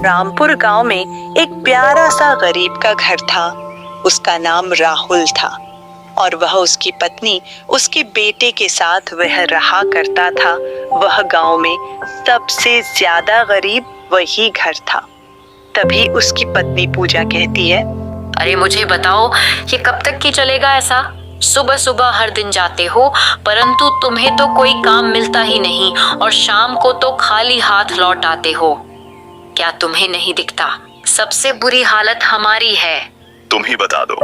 रामपुर गांव में एक प्यारा सा गरीब का घर था। उसका नाम राहुल था और वह उसकी पत्नी उसके बेटे के साथ वह रहा करता था। वह गांव में सबसे ज्यादा गरीब वही घर था। तभी उसकी पत्नी पूजा कहती है, अरे मुझे बताओ, ये कब तक की चलेगा ऐसा? सुबह सुबह हर दिन जाते हो, परंतु तुम्हें तो कोई काम मिलता ही नहीं और शाम को तो खाली हाथ लौट आते हो। क्या तुम्हें नहीं दिखता? सबसे बुरी हालत हमारी है। तुम ही बता दो,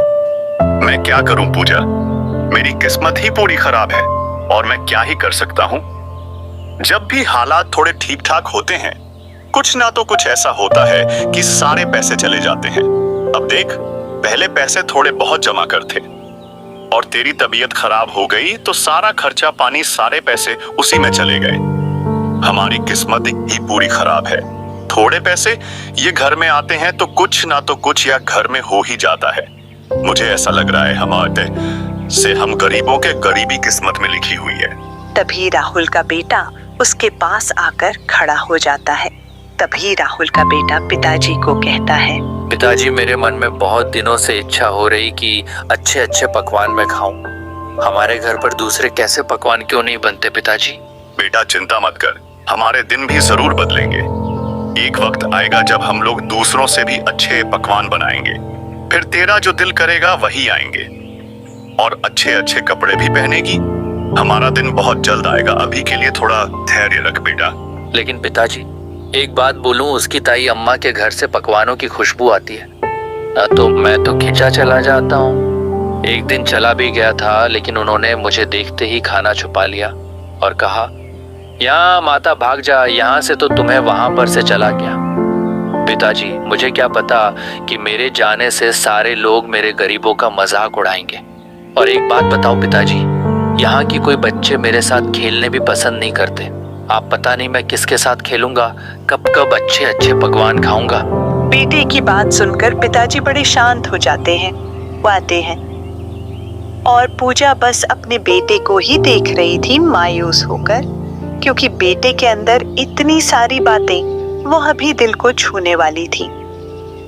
मैं क्या करूं पूजा? मेरी किस्मत ही पूरी खराब है और मैं क्या ही कर सकता हूं। जब भी हालात थोड़े ठीक ठाक होते हैं, कुछ ना तो कुछ ऐसा होता है कि सारे पैसे चले जाते हैं। अब देख, पहले पैसे थोड़े बहुत जमा कर थे और तेरी तबीयत खराब हो गई तो सारा खर्चा पानी, सारे पैसे उसी में चले गए। हमारी किस्मत ही पूरी खराब है। थोड़े पैसे ये घर में आते हैं तो कुछ ना तो कुछ या घर में हो ही जाता है। मुझे ऐसा लग रहा है हमारे से हम गरीबों के गरीबी किस्मत में लिखी हुई है। तभी राहुल का बेटा उसके पास आकर खड़ा हो जाता है। तभी राहुल का बेटा पिताजी को कहता है, पिताजी, मेरे मन में बहुत दिनों से इच्छा हो रही कि अच्छे अच्छे पकवान मैं खाऊं। हमारे घर पर दूसरे कैसे पकवान क्यों नहीं बनते पिताजी? बेटा चिंता मत कर, हमारे दिन भी जरूर बदलेंगे। एक वक्त आएगा जब हम लोग दूसरों से भी अच्छे पकवान बनाएंगे। फिर तेरा जो दिल करेगा वही आएंगे और अच्छे अच्छे कपड़े भी पहनेगी। हमारा दिन बहुत जल्द आएगा, अभी के लिए थोड़ा धैर्य रख बेटा। लेकिन पिताजी, एक बात बोलूं, उसकी ताई अम्मा के घर से पकवानों की खुशबू आती है तो मैं तो खिंचा चला जाता हूँ। एक दिन चला भी गया था, लेकिन उन्होंने मुझे देखते ही खाना छुपा लिया और कहा, यहाँ माता भाग जा, यहाँ से तो तुम्हें वहां पर से चला गया। पिताजी, मुझे क्या पता कि मेरे जाने से सारे लोग मेरे गरीबों का मजाक उड़ाएंगे। और एक बात बताओ पिताजी, यहाँ की कोई बच्चे मेरे साथ खेलने भी पसंद नहीं करते। आप पता नहीं मैं किसके साथ खेलूंगा, कब कब अच्छे अच्छे पकवान खाऊंगा। बेटे की बात सुनकर पिताजी बड़े शांत हो जाते हैं। वो आते हैं और पूजा बस अपने बेटे को ही देख रही थी मायूस होकर, क्योंकि बेटे के अंदर इतनी सारी बातें वह भी दिल को छूने वाली थी।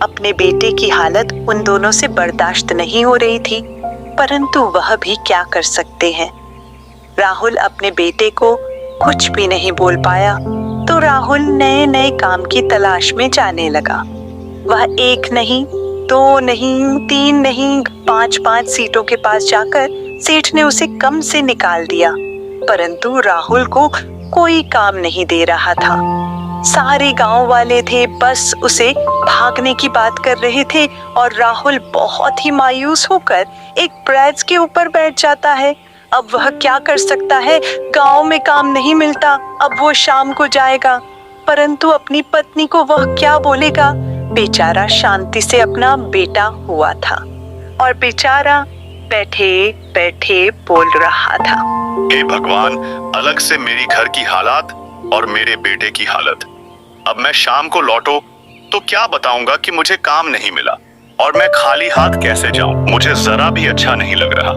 अपने बेटे की हालत उन दोनों से बर्दाश्त नहीं हो रही थी, परंतु वह भी क्या कर सकते हैं। राहुल अपने बेटे को कुछ भी नहीं बोल पाया तो राहुल नए नए काम की तलाश में जाने लगा। वह एक नहीं, दो नहीं, तीन नहीं, 5-5 सीटों के पास जाकर सेठ ने उसे कम से निकाल दिया, परंतु राहुल को कोई काम नहीं दे रहा था। सारे गांव वाले थे बस उसे भागने की बात कर रहे थे और राहुल बहुत ही मायूस होकर एक ब्रेड्स के ऊपर बैठ जाता है। अब वह क्या कर सकता है? गांव में काम नहीं मिलता, अब वो शाम को जाएगा, परंतु अपनी पत्नी को वह क्या बोलेगा? बेचारा शांति से अपना बेटा हुआ था और बेचारा बैठे बैठे बोल रहा था, हे भगवान, अलग से मेरी घर की हालात और मेरे बेटे की हालत। अब मैं शाम को लौटो तो क्या बताऊंगा कि मुझे काम नहीं मिला और मैं खाली हाथ कैसे जाऊं? मुझे जरा भी अच्छा नहीं लग रहा।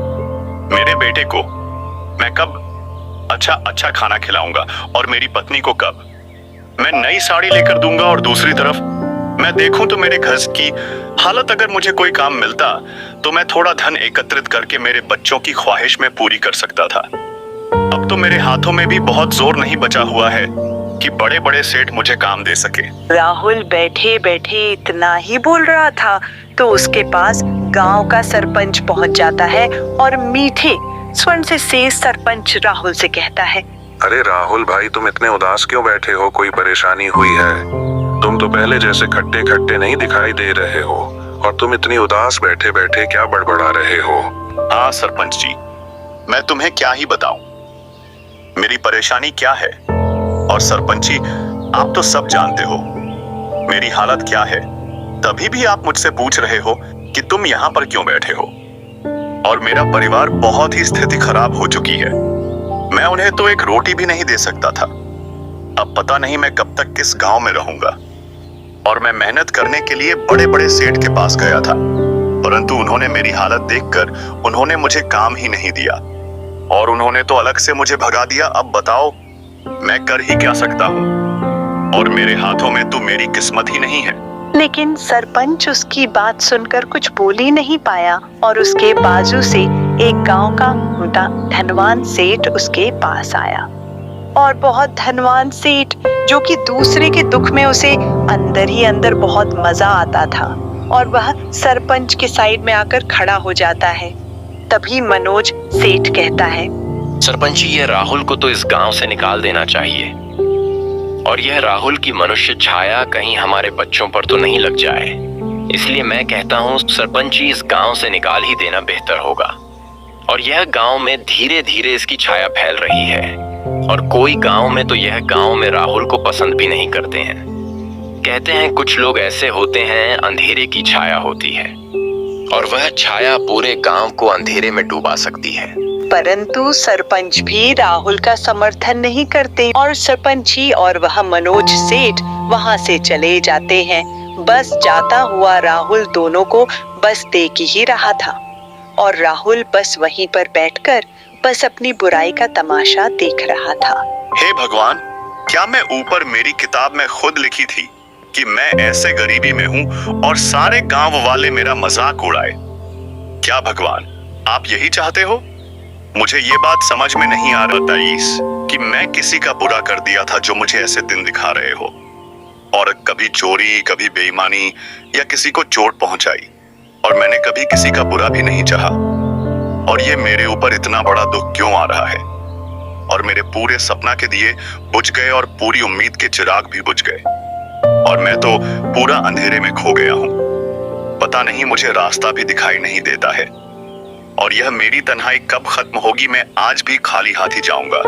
मेरे बेटे को मैं कब अच्छा खाना खिलाऊंगा और मेरी पत्नी को कब मैं नई साड़ी लेकर दूंगा? और दूसरी तरफ मैं देखूं तो मेरे घर की हालत, अगर मुझे कोई काम मिलता तो मैं थोड़ा धन एकत्रित करके मेरे बच्चों की ख्वाहिश में पूरी कर सकता था। अब तो मेरे हाथों में भी बहुत जोर नहीं बचा हुआ है कि बड़े बड़े सेठ मुझे काम दे सके। राहुल बैठे बैठे इतना ही बोल रहा था तो उसके पास गांव का सरपंच पहुंच जाता है और मीठे स्वर से सरपंच राहुल से कहता है, अरे राहुल भाई, तुम इतने उदास क्यों बैठे हो? कोई परेशानी हुई है? तुम तो पहले जैसे खट्टे खट्टे नहीं दिखाई दे रहे हो और तुम इतनी उदास बैठे बैठे क्या बड़बड़ा रहे हो? हाँ सरपंच जी, मैं तुम्हें क्या ही बताऊं, मेरी परेशानी क्या है। और सरपंच जी, आप तो सब जानते हो मेरी हालत क्या है, तभी भी आप मुझसे पूछ रहे हो कि तुम यहाँ पर क्यों बैठे हो। और मेरा परिवार बहुत ही स्थिति खराब हो चुकी है, मैं उन्हें तो एक रोटी भी नहीं दे सकता था। अब पता नहीं मैं कब तक किस गांव में रहूंगा। और मैं मेहनत करने के लिए बड़े बड़े सेठ के पास गया था, परंतु उन्होंने मेरी हालत देखकर उन्होंने मुझे काम ही नहीं दिया और उन्होंने तो अलग से मुझे भगा दिया। अब बताओ मैं कर ही क्या सकता हूँ। और मेरे हाथों में तो मेरी किस्मत ही नहीं है। लेकिन सरपंच उसकी बात सुनकर कुछ बोल ही नहीं पाया और उसके बाजू से एक गांव का धनवान सेठ उसके पास आया। और बहुत धनवान सेठ, जो कि दूसरे के दुख में उसे अंदर ही अंदर बहुत मजा आता था, और वह सरपंच के साइड में आकर खड़ा हो जाता है। तभी मनोज सेठ कहता है, सरपंच जी, ये राहुल को तो इस गांव से निकाल देना चाहिए, और यह राहुल की मनुष्य छाया कहीं हमारे बच्चों पर तो नहीं लग जाए। इसलिए मैं कहता हूँ सरपंच जी, इस गांव से निकाल ही देना बेहतर होगा। और यह गांव में धीरे धीरे इसकी छाया फैल रही है, और कोई गांव में तो यह गांव में राहुल को पसंद भी नहीं करते हैं। कहते हैं कुछ लोग ऐसे होते हैं, अंधेरे की छाया होती है, और वह छाया पूरे गांव को अंधेरे में डुबा सकती है। परंतु सरपंच भी राहुल का समर्थन नहीं करते और सरपंच जी और वह मनोज सेठ वहां से चले जाते हैं। बस जाता हुआ राहुल दोनों को बस देख ही रहा था, और राहुल बस वहीं पर बैठकर बस अपनी बुराई का तमाशा देख रहा था। हे भगवान, क्या मैं ऊपर मेरी किताब में खुद लिखी थी कि मैं ऐसे गरीबी में हूँ और सारे गांव वाले मेरा मजाक उड़ाए? क्या भगवान, आप यही चाहते हो? मुझे ये बात समझ में नहीं आ रहा ताईस कि मैं किसी का बुरा कर दिया था जो मुझे ऐसे दिन दिखा रहे हो, और कभी चोरी, कभी बेईमानी या किसी को चोट पहुंचाई, और मैंने कभी किसी का बुरा भी नहीं चाहा। और ये मेरे ऊपर इतना बड़ा दुख क्यों आ रहा है? और मेरे पूरे सपना के दिए बुझ गए और पूरी उम्मीद के चिराग भी बुझ गए, और मैं तो पूरा अंधेरे में खो गया हूँ। पता नहीं मुझे रास्ता भी दिखाई नहीं देता है, और यह मेरी तन्हाई कब खत्म होगी? मैं आज भी खाली हाथ ही जाऊंगा,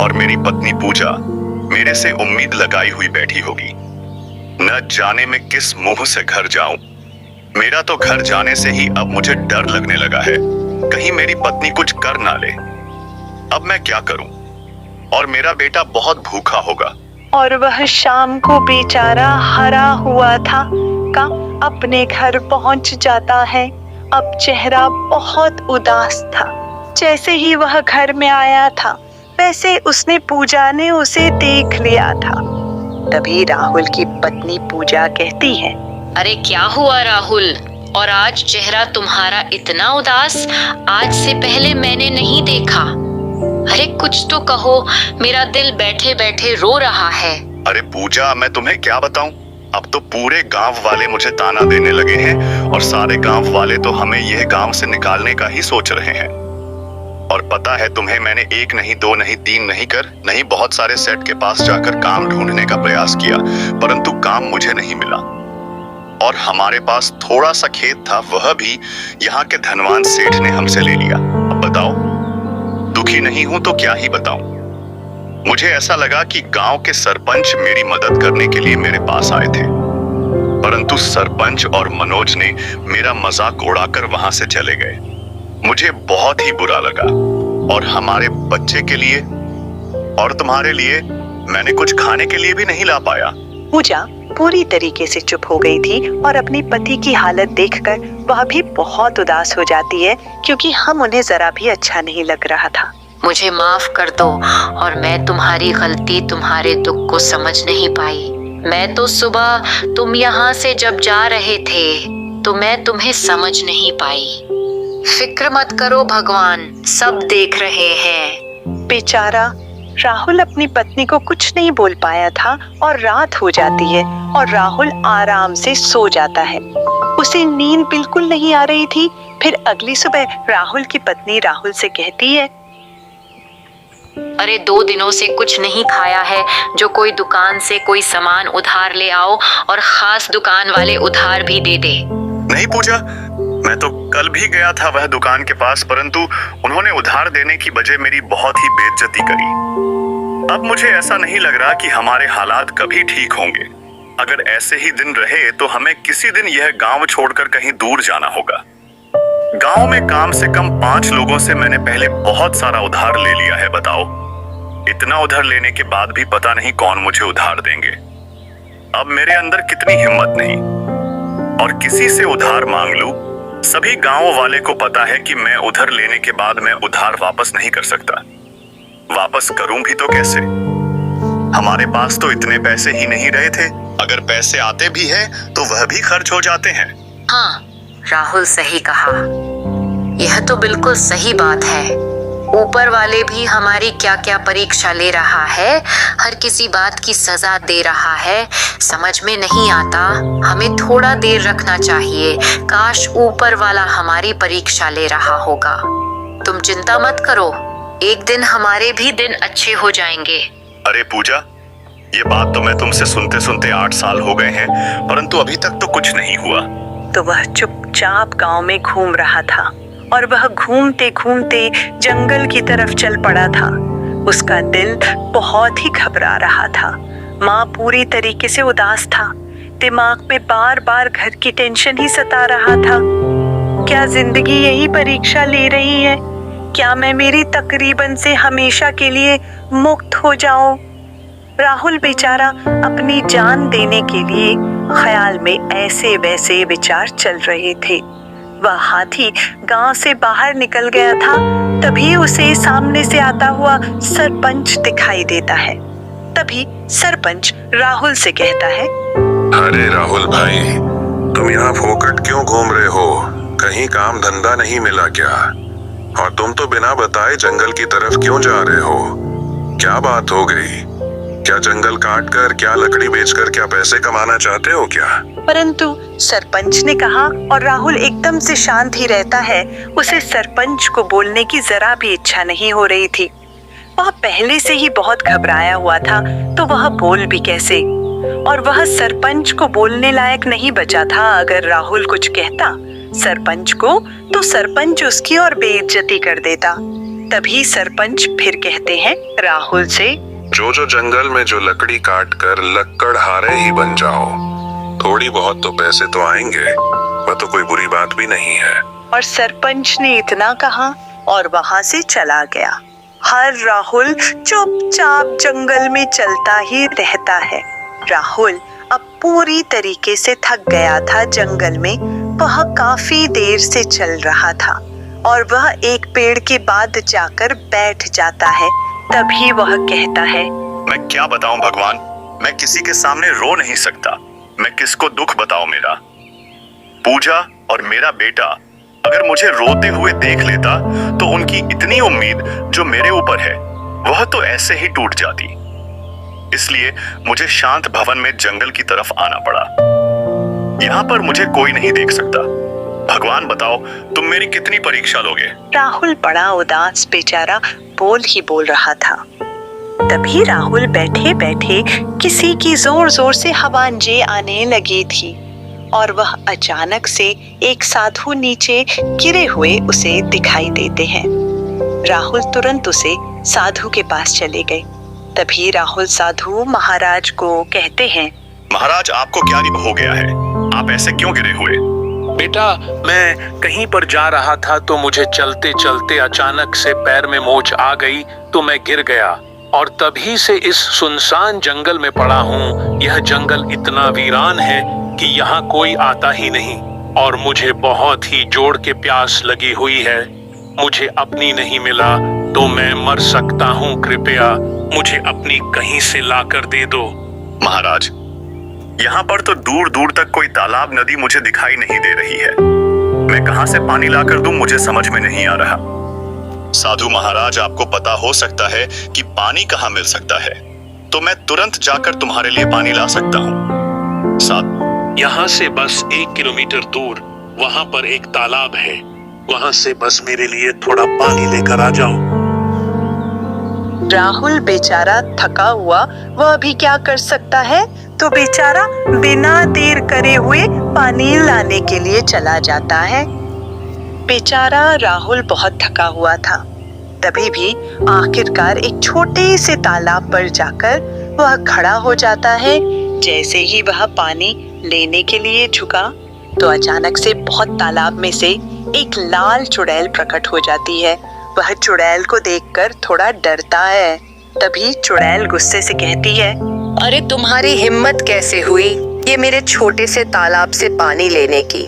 और मेरी पत्नी पूजा मेरे से उम्मीद लगाई हुई बैठी होगी। न जाने मैं किस मुंह से घर जाऊं। मेरा तो घर जाने से ही अब मुझे डर लगने लगा है, कहीं मेरी पत्नी कुछ कर ना ले। अब मैं क्या करूं? और मेरा बेटा बहुत भूखा होगा। और वह शाम को बेचारा हरा हुआ था का अपने घर पहुंच जाता है। अब चेहरा बहुत उदास था। जैसे ही वह घर में आया था, वैसे उसने पूजा ने उसे देख लिया था। तभी राहुल की पत्नी पूजा कहती है, अरे क्या हुआ राहुल, और आज चेहरा तुम्हारा इतना उदास? आज से पहले मैंने नहीं देखा। अरे कुछ तो कहो, मेरा दिल बैठे बैठे रो रहा है। अरे पूजा, मैं तुम्हें क्या बताऊं? अब तो पूरे गांव वाले मुझे ताना देने लगे हैं, और सारे गांव वाले तो हमें यह गांव से निकालने का ही सोच रहे हैं। और पता है तुम्हें, मैंने 1 नहीं 2 नहीं 3 नहीं बहुत सारे सेठ के पास जाकर काम ढूंढने का प्रयास किया, परंतु काम मुझे नहीं मिला। और हमारे पास थोड़ा सा खेत था, वह भी यहाँ के धनवान सेठ ने हमसे ले लिया। अब बताओ, दुखी नहीं हूं तो क्या ही बताऊं। मुझे ऐसा लगा कि गांव के सरपंच मेरी मदद करने के लिए मेरे पास आए थे, परंतु सरपंच और मनोज ने मेरा मजाक उड़ाकर वहां से चले गए। मुझे बहुत ही बुरा लगा, और हमारे बच्चे के लिए और तुम्हारे लिए मैंने कुछ खाने के लिए भी नहीं ला पाया। पूजा पूरी तरीके से चुप हो गई थी, और अपनी पति की हालत देखकर वह भी बहुत उदास हो जाती है, क्योंकि हम उन्हें जरा भी अच्छा नहीं लग रहा था। मुझे माफ कर दो, और मैं तुम्हारी गलती, तुम्हारे दुख को समझ नहीं पाई। मैं तो सुबह तुम यहाँ से जब जा रहे थे तो मैं तुम्हें समझ नहीं पाई। फिक्र मत करो, भगवान सब देख रहे हैं। बेचारा राहुल अपनी पत्नी को कुछ नहीं बोल पाया था, और रात हो जाती है और राहुल आराम से सो जाता है। उसे नींद बिल्कुल नहीं आ रही थी। फिर अगली सुबह राहुल की पत्नी राहुल से कहती है, अरे 2 दिनों से कुछ नहीं खाया है, जो कोई दुकान से कोई सामान उधार ले आओ, और खास दुकान वाले उधार भी दे दे। नहीं पूजा, मैं तो कल भी गया था वह दुकान के पास, परंतु उन्होंने उधार देने की बजाय मेरी बहुत ही बेइज्जती करी। अब मुझे ऐसा नहीं लग रहा कि हमारे हालात कभी ठीक होंगे। अगर ऐसे ही दिन रहे तो हमें किसी दिन यह गांव छोड़कर कहीं दूर जाना होगा। गांव में कम से कम 5 लोगों से मैंने पहले बहुत सारा उधार ले लिया है। बताओ, इतना उधार लेने के बाद भी पता नहीं कौन मुझे उधार देंगे। अब मेरे अंदर कितनी हिम्मत नहीं, और किसी से उधार मांग लूं। सभी गांव वाले को पता है कि मैं उधार लेने के बाद मैं उधार वापस नहीं कर सकता। वापस करूं भी तो कैसे? हमारे पास तो इतने पैसे ही नहीं रहे थे। अगर पैसे आते भी हैं तो वह भी खर्च हो जाते हैं। हाँ, राहुल सही कहा। यह तो बिल्कुल सही बात है। ऊपर वाले भी हमारी क्या क्या परीक्षा ले रहा है, हर किसी बात की सजा दे रहा है, समझ में नहीं आता। हमें थोड़ा देर रखना चाहिए। काश ऊपर वाला हमारी परीक्षा ले रहा होगा। तुम चिंता मत करो, एक दिन हमारे भी दिन अच्छे हो जाएंगे। अरे पूजा, ये बात तो मैं तुमसे सुनते सुनते 8 साल हो गए हैं, परंतु अभी तक तो कुछ नहीं हुआ। तो वह चुपचाप गांव में घूम रहा था और वह घूमते घूमते जंगल की तरफ चल पड़ा था। उसका दिल बहुत ही घबरा रहा था। माँ पूरी तरीके से उदास था। दिमाग में बार बार घर की टेंशन ही सता रहा था। क्या जिंदगी यही परीक्षा ले रही है? क्या मैं मेरी तकरीबन से हमेशा के लिए मुक्त हो जाऊं? राहुल बेचारा अपनी जान देने के लिए ख्याल में ऐसे वैसे विचार चल रहे थे। वह हाथी गांव से बाहर निकल गया था, तभी उसे सामने से आता हुआ सरपंच दिखाई देता है। तभी सरपंच राहुल से कहता है, अरे राहुल भाई, तुम यहाँ फोकट क्यों घूम रहे हो? कहीं काम धंधा नहीं मिला क्या? और तुम तो बिना बताए जंगल की तरफ क्यों जा रहे हो? क्या बात हो गई? क्या जंगल काट कर, क्या लकड़ी बेचकर, क्या पैसे कमाना चाहते हो क्या? परंतु सरपंच ने कहा और राहुल एकदम से शांत ही रहता है। उसे सरपंच को बोलने की जरा भी इच्छा नहीं हो रही थी। वह पहले से ही बहुत घबराया हुआ था, तो वह बोल भी कैसे? और वह सरपंच को बोलने लायक नहीं बचा था। अगर राहुल कुछ कहता सरपंच को, तो सरपंच उसकी और बेइज्जती कर देता। तभी सरपंच फिर कहते हैं राहुल से, जो जंगल में जो लकड़ी काट कर लक्कड़हारे ही बन जाओ। थोड़ी बहुत तो पैसे तो आएंगे, वह तो कोई बुरी बात भी नहीं है। और सरपंच ने इतना कहा और वहां से चला गया। हर राहुल चुपचाप जंगल में चलता ही रहता है। राहुल अब पूरी तरीके से थक गया था। जंगल में वह काफी देर से चल रहा था और वह एक पेड़ के बाद जाकर बैठ जाता है। तभी वह कहता है, मैं क्या बताऊं भगवान, मैं किसी के सामने रो नहीं सकता। मैं किसको दुख बताऊं मेरा? पूजा और मेरा बेटा अगर मुझे रोते हुए देख लेता तो उनकी इतनी उम्मीद जो मेरे ऊपर है वह तो ऐसे ही टूट जाती। इसलिए मुझे शांत भवन में जंगल की तरफ आना पड़ा। यहाँ पर मुझे कोई नहीं देख सकता। भगवान बताओ, तुम मेरी कितनी परीक्षा लोगे? राहुल बड़ा उदास बेचारा बोल ही बोल रहा था। तभी राहुल बैठे बैठे किसी की जोर जोर से हवांजे आने लगी थी और वह अचानक से एक साधु नीचे गिरे हुए उसे दिखाई देते हैं। राहुल तुरंत उसे साधु के पास चले गए। तभी राहुल साधु महाराज को कहते हैं, महाराज, आपको क्या हो गया है? आप ऐसे क्यों गिरे हुए? बेटा, मैं कहीं पर जा रहा था तो मुझे चलते चलते अचानक से पैर में मोच आ गई तो मैं गिर गया और तभी से इस सुनसान जंगल में पड़ा हूँ। यह जंगल इतना वीरान है कि यहाँ कोई आता ही नहीं और मुझे बहुत ही जोर के प्यास लगी हुई है। मुझे अपनी नहीं मिला तो मैं मर सकता हूँ। कृपया मुझे अपनी कहीं से लाकर दे दो। महाराज, यहाँ पर तो दूर दूर तक कोई तालाब नदी मुझे दिखाई नहीं दे रही है। मैं कहाँ से पानी लाकर दूं, मुझे समझ में नहीं आ रहा। साधु महाराज, आपको पता हो सकता है कि पानी कहाँ मिल सकता है, तो मैं तुरंत जाकर तुम्हारे लिए पानी ला सकता हूँ। साधु, यहाँ से बस 1 किलोमीटर दूर वहाँ पर एक तालाब है। वहाँ से बस मेरे लिए थोड़ा पानी लेकर आ जाओ। राहुल बेचारा थका हुआ वह अभी क्या कर सकता है, तो बेचारा बिना देर करे हुए पानी लाने के लिए चला जाता है। बेचारा राहुल बहुत थका हुआ था। तभी भी आखिरकार एक छोटे से तालाब पर जाकर वह खड़ा हो जाता है। जैसे ही वह पानी लेने के लिए झुका तो अचानक से बहुत तालाब में से एक लाल चुड़ैल प्रकट हो जाती है। वह चुड़ैल को देखकर थोड़ा डरता है। तभी चुड़ैल गुस्से से कहती है, अरे तुम्हारी हिम्मत कैसे हुई ये मेरे छोटे से तालाब से पानी लेने की?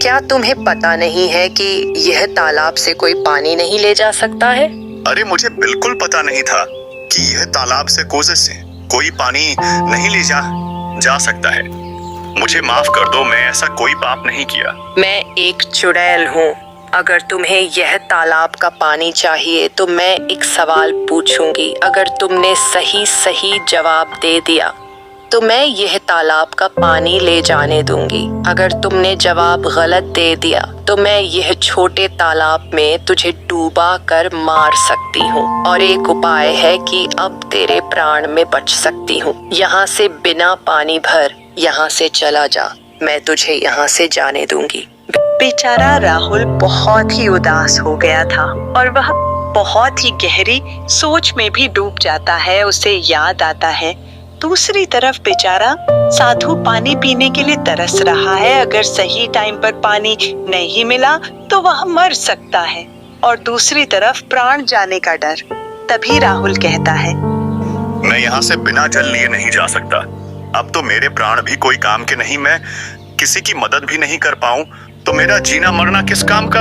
क्या तुम्हें पता नहीं है कि यह तालाब से कोई पानी नहीं ले जा सकता है? अरे मुझे बिल्कुल पता नहीं था कि यह तालाब से कोसे से कोई पानी नहीं ले जा सकता है। मुझे माफ कर दो, मैं ऐसा कोई पाप नहीं किया। मैं एक चुड़ैल हूँ। अगर तुम्हें यह तालाब का पानी चाहिए तो मैं एक सवाल पूछूंगी। अगर तुमने सही सही जवाब दे दिया तो मैं यह तालाब का पानी ले जाने दूंगी। अगर तुमने जवाब गलत दे दिया तो मैं यह छोटे तालाब में तुझे डूबा कर मार सकती हूँ। और एक उपाय है कि अब तेरे प्राण में बच सकती हूँ। यहाँ से बिना पानी भर यहाँ से चला जा, मैं तुझे यहाँ से जाने दूंगी। बेचारा राहुल बहुत ही उदास हो गया था और वह बहुत ही गहरी सोच में भी डूब जाता है। उसे याद आता है दूसरी तरफ बेचारा साधु पानी पीने के लिए तरस रहा है। अगर सही टाइम पर पानी नहीं मिला तो वह मर सकता है और दूसरी तरफ प्राण जाने का डर। तभी राहुल कहता है, मैं यहाँ से बिना जल लिए नहीं जा सकता। अब तो मेरे प्राण भी कोई काम के नहीं, मैं किसी की मदद भी नहीं कर पाऊं तो मेरा जीना मरना किस काम का।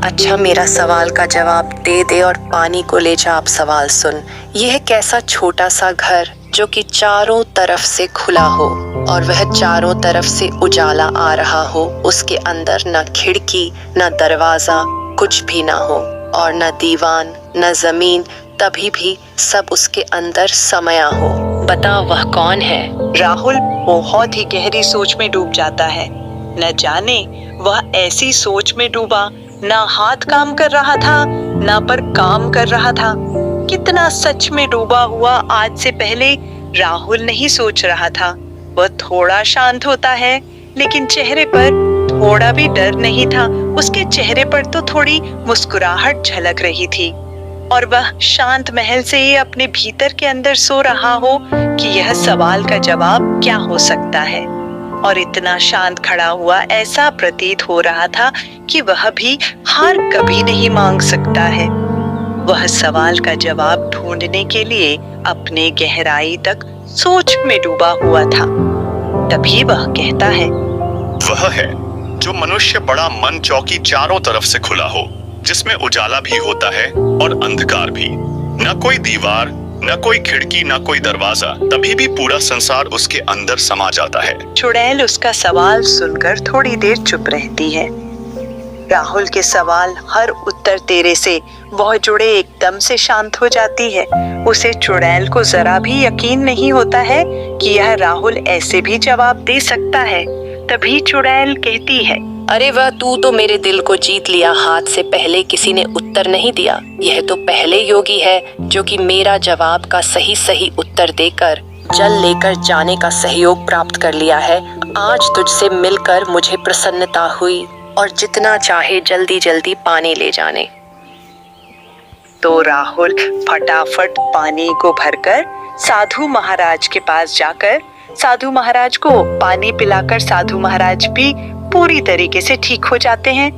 अच्छा, मेरा सवाल का जवाब दे दे और पानी को ले जा। आप सवाल सुन। यह कैसा छोटा सा घर जो कि चारों तरफ से खुला हो और वह चारों तरफ से उजाला आ रहा हो, उसके अंदर न खिड़की न दरवाजा कुछ भी ना हो और न दीवान न जमीन, तभी भी सब उसके अंदर समाया हो। बता वह कौन है? राहुल बहुत ही गहरी सोच में डूब जाता है। न जाने वह ऐसी सोच में डूबा, ना हाथ काम कर रहा था ना पर काम कर रहा था। कितना सच में डूबा हुआ आज से पहले राहुल नहीं सोच रहा था। वह थोड़ा शांत होता है लेकिन चेहरे पर थोड़ा भी डर नहीं था। उसके चेहरे पर तो थोड़ी मुस्कुराहट झलक रही थी और वह शांत महल से ही अपने भीतर के अंदर सो रहा हो कि यह सवाल का जवाब क्या हो सकता है। और इतना शांत खड़ा हुआ, ऐसा प्रतीत हो रहा था कि वह भी हार कभी नहीं मांग सकता है। वह सवाल का जवाब ढूंढने के लिए अपने गहराई तक सोच में डूबा हुआ था। तभी वह कहता है, वह है जो मनुष्य बड़ा मन चौकी चारों तरफ से खुला हो, जिसमें उजाला भी होता है और अंधकार भी। न कोई दीवार न कोई खिड़की न कोई दरवाजा, तभी भी पूरा संसार उसके अंदर समा जाता है। चुड़ैल उसका सवाल सुनकर थोड़ी देर चुप रहती है। राहुल के सवाल हर उत्तर तेरे से वह जुड़े एकदम से शांत हो जाती है। उसे चुड़ैल को जरा भी यकीन नहीं होता है कि यह राहुल ऐसे भी जवाब दे सकता है। तभी चुड़ैल कहती है, अरे वह तू तो मेरे दिल को जीत लिया। हाथ से पहले किसी ने उत्तर नहीं दिया। यह तो पहले योगी है जो कि मेरा जवाब का सही सही उत्तर देकर जल लेकर जाने का सहयोग प्राप्त कर लिया है। आज तुझसे मिलकर मुझे प्रसन्नता हुई और जितना चाहे जल्दी जल्दी पानी ले जाने। तो राहुल फटाफट पानी को भरकर साधु महाराज के पास जाकर साधु महाराज को पानी पिलाकर साधु महाराज भी पूरी तरीके से ठीक हो जाते हैं।